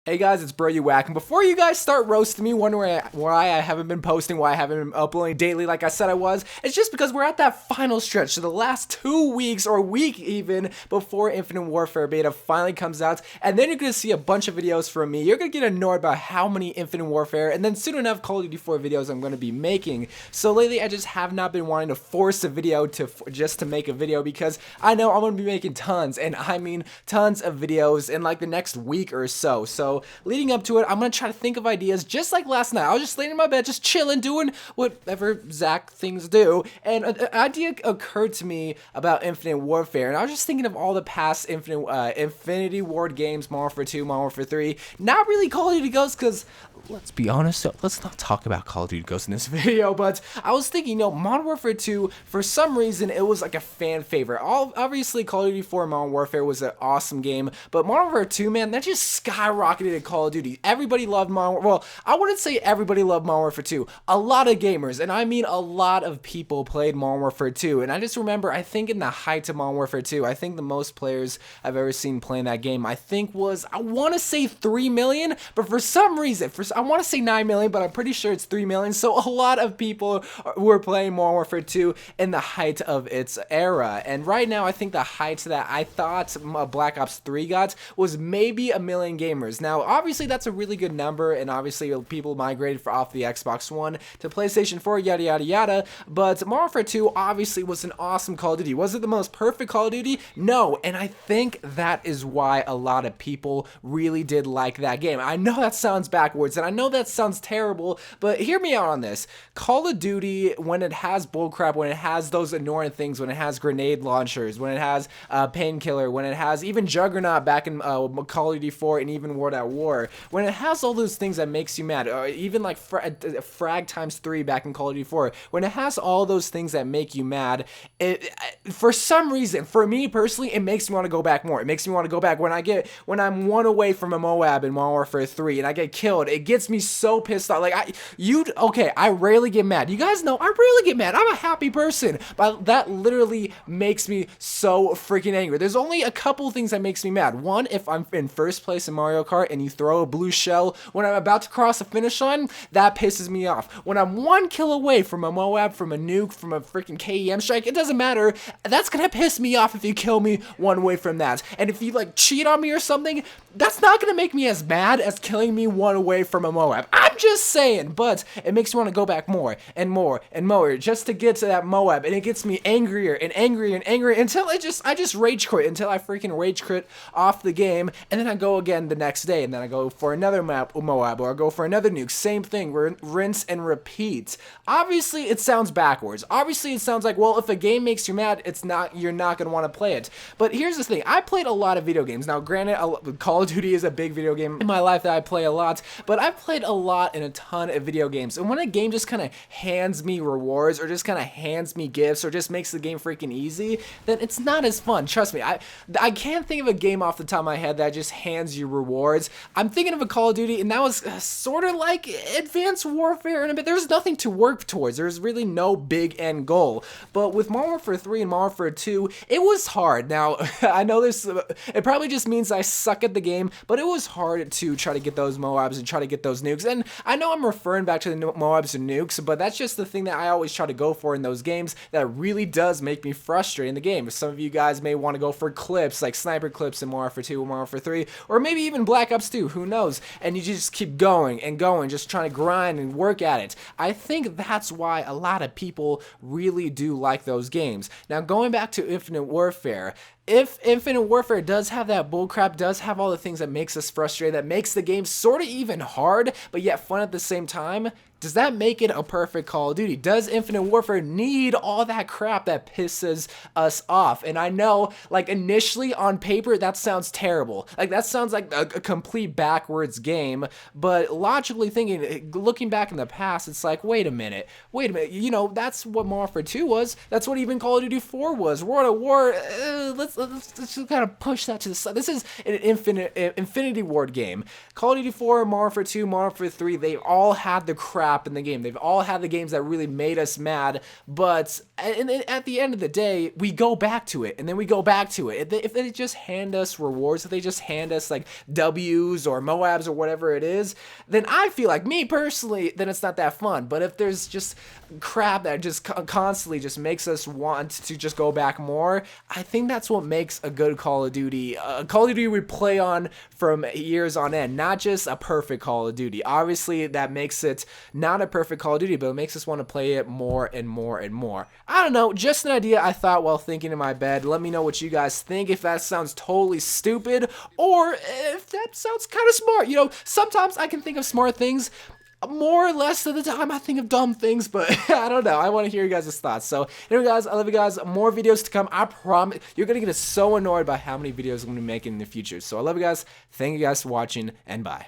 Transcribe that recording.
Hey guys, it's Bro WACK, and before you guys start roasting me, wondering why I haven't been posting, why I haven't been uploading daily like I said I was, it's just because we're at that final stretch, so the last 2 weeks, or week even, before Infinite Warfare beta finally comes out, and then you're going to see a bunch of videos from me. You're going to get annoyed about how many Infinite Warfare, and then soon enough Call of Duty 4 videos I'm going to be making. So lately I just have not been wanting to force a video just to make a video, because I know I'm going to be making tons, and I mean tons of videos in like the next week or so. So leading up to it, I'm going to try to think of ideas just like last night. I was just laying in my bed, just chilling, doing whatever Zach things do, and an idea occurred to me about Infinite Warfare, and I was just thinking of all the past Infinity Ward games, Modern Warfare 2, Modern Warfare 3, not really Call of Duty Ghosts, because let's be honest, so let's not talk about Call of Duty Ghosts in this video, but I was thinking, Modern Warfare 2, for some reason, it was like a fan favorite. Obviously, Call of Duty 4 Modern Warfare was an awesome game, but Modern Warfare 2, man, that just skyrocketed Call of Duty. Everybody loved well, I wouldn't say everybody loved Modern Warfare 2. A lot of gamers, and I mean a lot of people played Modern Warfare 2, and I just remember, I think in the height of Modern Warfare 2, I think the most players I've ever seen playing that game, I think was, I want to say 3 million, but for some reason, I want to say 9 million, but I'm pretty sure it's 3 million, so a lot of people were playing Modern Warfare 2 in the height of its era, and right now, I think the height that I thought Black Ops 3 got was maybe 1 million gamers. Now, obviously, that's a really good number, and obviously, people migrated off the Xbox One to PlayStation 4, yada, yada, yada, but Modern Warfare 2 obviously was an awesome Call of Duty. Was it the most perfect Call of Duty? No, and I think that is why a lot of people really did like that game. I know that sounds backwards, and I know that sounds terrible, but hear me out on this. Call of Duty, when it has bullcrap, when it has those annoying things, when it has grenade launchers, when it has Painkiller, when it has even Juggernaut back in Call of Duty 4 and even World at War, when it has all those things that makes you mad, even like frag times 3 back in Call of Duty 4, when it has all those things that make you mad, for some reason, for me personally, it makes me want to go back more. It makes me want to go back when I'm one away from a Moab in Modern Warfare 3 and I get killed. It gets me so pissed off. Like, I rarely get mad. You guys know I rarely get mad. I'm a happy person, but that literally makes me so freaking angry. There's only a couple things that makes me mad. One, if I'm in first place in Mario Kart and you throw a blue shell when I'm about to cross the finish line, that pisses me off. When I'm 1 kill away from a Moab, from a nuke, from a freaking KEM strike, it doesn't matter. That's gonna piss me off if you kill me 1 away from that. And if you like cheat on me or something, that's not gonna make me as mad as killing me 1 away from a Moab. I'm just saying, but it makes me want to go back more and more and more just to get to that Moab, and it gets me angrier and angrier and angrier until I just rage quit, until I freaking rage quit off the game, and then I go again the next day, and then I go for another Moab, or I go for another nuke. Same thing, rinse and repeat. Obviously, it sounds backwards. Obviously, it sounds like, well, if a game makes you mad, you're not gonna want to play it. But here's the thing: I played a lot of video games. Now, granted, Call of Duty is a big video game in my life that I play a lot, but I've played a lot in a ton of video games. And when a game just kind of hands me rewards, or just kind of hands me gifts, or just makes the game freaking easy, then it's not as fun. Trust me, I can't think of a game off the top of my head that just hands you rewards. I'm thinking of a Call of Duty, and that was sort of like Advanced Warfare, and there's nothing to work towards. There's really no big end goal. But with Modern Warfare 3 and Modern Warfare 2, it was hard. Now, I know it probably just means I suck at the game, but it was hard to try to get those Moabs and try to get those nukes. And I know I'm referring back to the Moabs and nukes, but that's just the thing that I always try to go for in those games that really does make me frustrated in the game. Some of you guys may want to go for clips, like sniper clips in Modern Warfare 2 or Modern Warfare 3, or maybe even Black Ops 2, who knows, and you just keep going and going, just trying to grind and work at it. I think that's why a lot of people really do like those games. Now, going back to Infinite Warfare, if Infinite Warfare does have that bullcrap, does have all the things that makes us frustrated, that makes the game sort of even hard, but yet fun at the same time, does that make it a perfect Call of Duty? Does Infinite Warfare need all that crap that pisses us off? And I know, like, initially on paper, that sounds terrible. Like, that sounds like a complete backwards game, but logically thinking, looking back in the past, it's like, wait a minute, that's what Modern Warfare 2 was. That's what even Call of Duty 4 was. World at War, let's just kind of push that to the side. This is an Infinity Ward game. Call of Duty 4, Modern Warfare 2, Modern Warfare 3, they all had the crap crap in the game. They've all had the games that really made us mad, but at the end of the day, we go back to it, and then we go back to it. If they just hand us rewards, if they just hand us like W's or Moabs or whatever it is, then I feel like, me personally, then it's not that fun. But if there's just crap that just constantly just makes us want to just go back more, I think that's what makes a good Call of Duty, a Call of Duty we play on from years on end, not just a perfect Call of Duty. Obviously, that makes it not a perfect Call of Duty, but it makes us want to play it more and more and more. I don't know, just an idea I thought while thinking in my bed. Let me know what you guys think, if that sounds totally stupid, or if that sounds kind of smart. You know, sometimes I can think of smart things. More or less of the time, I think of dumb things, but I don't know. I want to hear you guys' thoughts. So, anyway, guys, I love you guys. More videos to come. I promise. You're going to get so annoyed by how many videos I'm going to be making in the future. So, I love you guys. Thank you guys for watching, and bye.